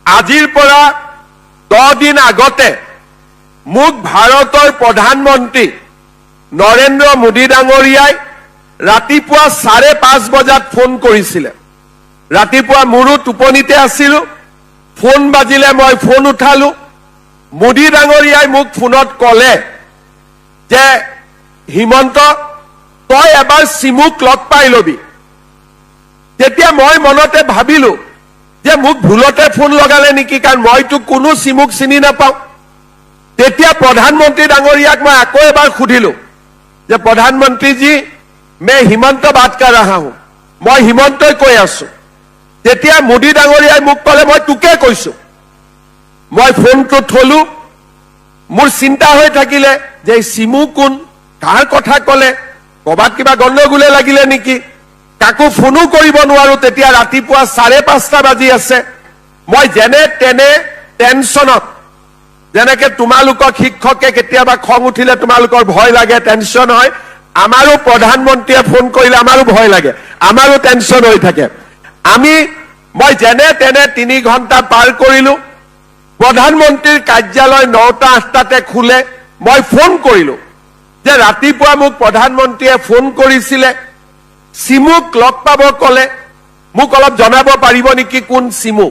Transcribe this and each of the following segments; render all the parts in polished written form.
আজিৰ পৰা 10 দিন আগতে মোক ভাৰতৰ প্ৰধানমন্ত্ৰী নৰেন্দ্ৰ মোদী ডাঙৰীয়াই ৰাতিপুৱা 5:30 বজাত ফোন কৰিছিলে। ৰাতিপুৱা মোৰো টোপনিতে আছিলো, ফোন বাজিলে মই ফোন উঠালো। মোদী ডাঙৰীয়াই মোক ফোনত ক'লে যে হিমন্ত তই এবাৰ চিমুক লগ পাই লবি। তেতিয়া মই মনতে ভাবিলো যে মোক ভুলতে ফোন লগালে নেকি, কাৰণ মইতো কোনো চিমুক চিনি নাপাওঁ। তেতিয়া প্ৰধানমন্ত্ৰী ডাঙৰীয়াক মই আকৌ এবাৰ সুধিলো যে প্ৰধানমন্ত্ৰীজী मैं हिमंत बात कर रहा हूं, मैं हिमंतই কৈ আছো। তেতিয়া মোদী ডাঙৰীয়াই মোক ক'লে মই তোকে কৈছো। মই ফোনটো থলো, মোৰ চিন্তা হৈ থাকিলে যে চিমু কোন, কাৰ কথা ক'লে, কবাত কিবা গণ্ডগোলে লাগিলে নেকি। কাকো ফোনো কৰিব নোৱাৰো। তেতিয়া ৰাতিপুৱা 5:30 বাজি আছে। মই যেনে তেনে টেনচনত, যেনেকে তোমালোকক শিক্ষকে কেতিয়াবা খং উঠিলে তোমালোকৰ ভয় লাগে, টেনচন হয়, আমাৰো প্ৰধানমন্ত্ৰীয়ে ফোন কৰিলে আমাৰো ভয় লাগে, আমাৰো টেনচন হৈ থাকে। মই যেনে তেনে 3 ঘণ্টা পাৰ কৰিলো। প্ৰধানমন্ত্ৰীৰ কাৰ্যালয় 9:08 খোলে। মই ফোন কৰিলো যে ৰাতিপুৱা মোক প্ৰধানমন্ত্ৰীয়ে ফোন কৰিছিলে, চিমুক লগ পাব ক'লে, মোক অলপ জনাব পাৰিব নেকি কোন চিমু।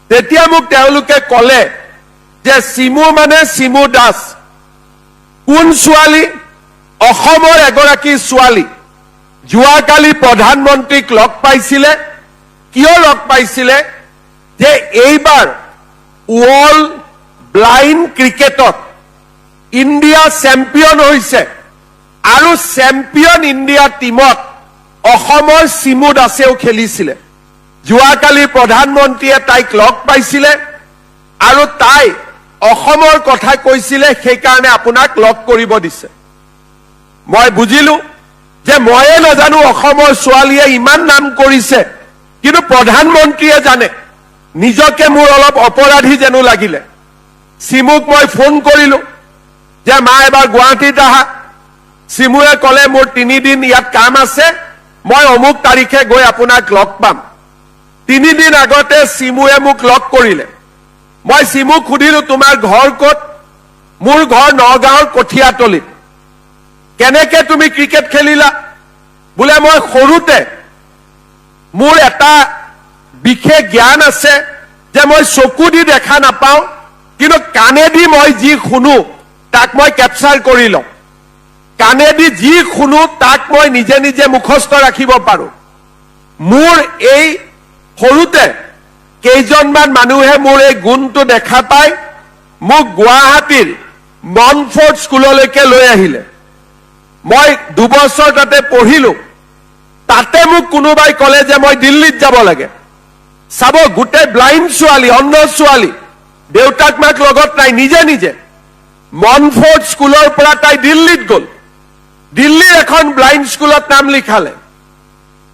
তেতিয়া মোক তেওঁলোকে ক'লে যে চিমু মানে চিমু দাস। কোন ছোৱালী? অসমৰ এগৰাকী ছোৱালী। যোৱাকালি প্ৰধানমন্ত্ৰীক লগ পাইছিলে। কিয় লগ পাইছিলে? যে এইবাৰ ৱৰ্ল্ড ব্লাইণ্ড ক্ৰিকেটত ইণ্ডিয়া চেম্পিয়ন হৈছে, আৰু চেম্পিয়ন ইণ্ডিয়া টিমত অসমৰ চিমু দাসেও খেলিছিলে। যোৱাকালি প্ৰধানমন্ত্ৰীয়ে তাইক লগ পাইছিলে আৰু তাই অসমৰ কথা কৈছিলে, সেইকাৰণে আপোনাক লগ কৰিব দিছে। মই বুজিলো যে ময়ে নাজানো অসমৰ ছোৱালীয়ে ইমান নাম কৰিছে, কিন্তু প্ৰধানমন্ত্ৰীয়ে জানে। নিজকে মোৰ অলপ অপৰাধী যেনো লাগিলে। চিমুক মই ফোন কৰিলো যে মা এবাৰ গুৱাহাটীত আহা। চিমুৱে ক'লে মোৰ 3 দিন ইয়াত কাম আছে, মই অমুক তাৰিখে গৈ আপোনাক লগ পাম। 3 দিন আগতে চিমুৱে মোক লগ কৰিলে। মই চিমুক সুধিলো তোমাৰ ঘৰ ক'ত? মোৰ ঘৰ নগাঁৱৰ কঠীয়াতলিত। কেনেকে তুমি ক্ৰিকেট খেলিলা? বোলে মই সৰুতে মোৰ এটা বিশেষ জ্ঞান আছে যে মই চকু দি দেখা নাপাওঁ, কিন্তু কাণেদি মই যি শুনো তাক মই কেপচাৰ কৰি লওঁ। কাণেদি যি শুনো তাক মই নিজে নিজে মুখস্থ ৰাখিব পাৰো। মোৰ এই সৰুতে কেইজনমান মানুহে মোৰ এই গুণটো দেখা পাই মোক গুৱাহাটীৰ মনফৰ্ড স্কুললৈকে লৈ আহিলে। মই 2 বছৰ তাতে পঢ়িলো। তাতে মোক কোনোবাই ক'লে যে মই দিল্লীত যাব লাগে। চাব, গোটেই ব্লাইণ্ড ছোৱালী, অন্ধ ছোৱালী, দেউতাক মাক লগত নাই, নিজে নিজে মনফৰ্ড স্কুলৰ পৰা তাই দিল্লীত গ'ল। দিল্লীৰ এখন ব্লাইণ্ড স্কুলত নাম লিখালে।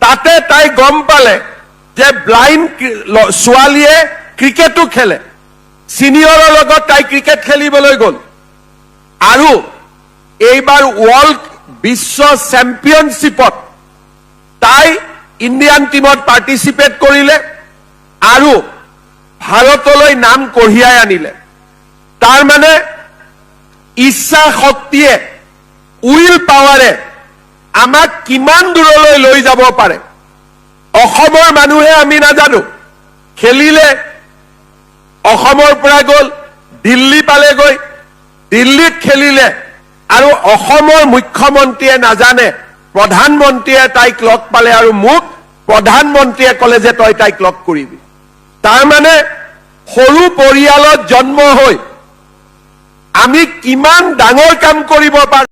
তাতে তাই গম পালে যে ব্লাইণ্ড ছোৱালীয়ে ক্ৰিকেটো খেলে। চিনিয়ৰৰ লগত তাই ক্ৰিকেট খেলিবলৈ গ'ল, আৰু এইবাৰ ৱৰ্ল্ড বিশ্ব চেম্পিয়নশ্বিপত তাই ইণ্ডিয়ান টিমত পাৰ্টিচিপেট কৰিলে আৰু ভাৰতলৈ নাম কঢ়িয়াই আনিলে। তাৰ মানে ইচ্ছা শক্তিয়ে, উইল পাৱাৰে আমাক কিমান দূৰলৈ লৈ যাব পাৰে অসমৰ মানুহে আমি নাজানো। খেলিলে, অসমৰ পৰা গ'ল, দিল্লী পালেগৈ, দিল্লীত খেলিলে, আৰু অসমৰ মুখ্যমন্ত্ৰীয়ে নাজানে প্ৰধানমন্ত্ৰীয়ে তাইক লগ পালে, আৰু মোক প্ৰধানমন্ত্ৰীয়ে ক'লে যে তই তাইক লগ কৰিবি। তাৰমানে সৰু পৰিয়ালত জন্ম হৈ আমি কিমান ডাঙৰ কাম কৰিব পাৰো।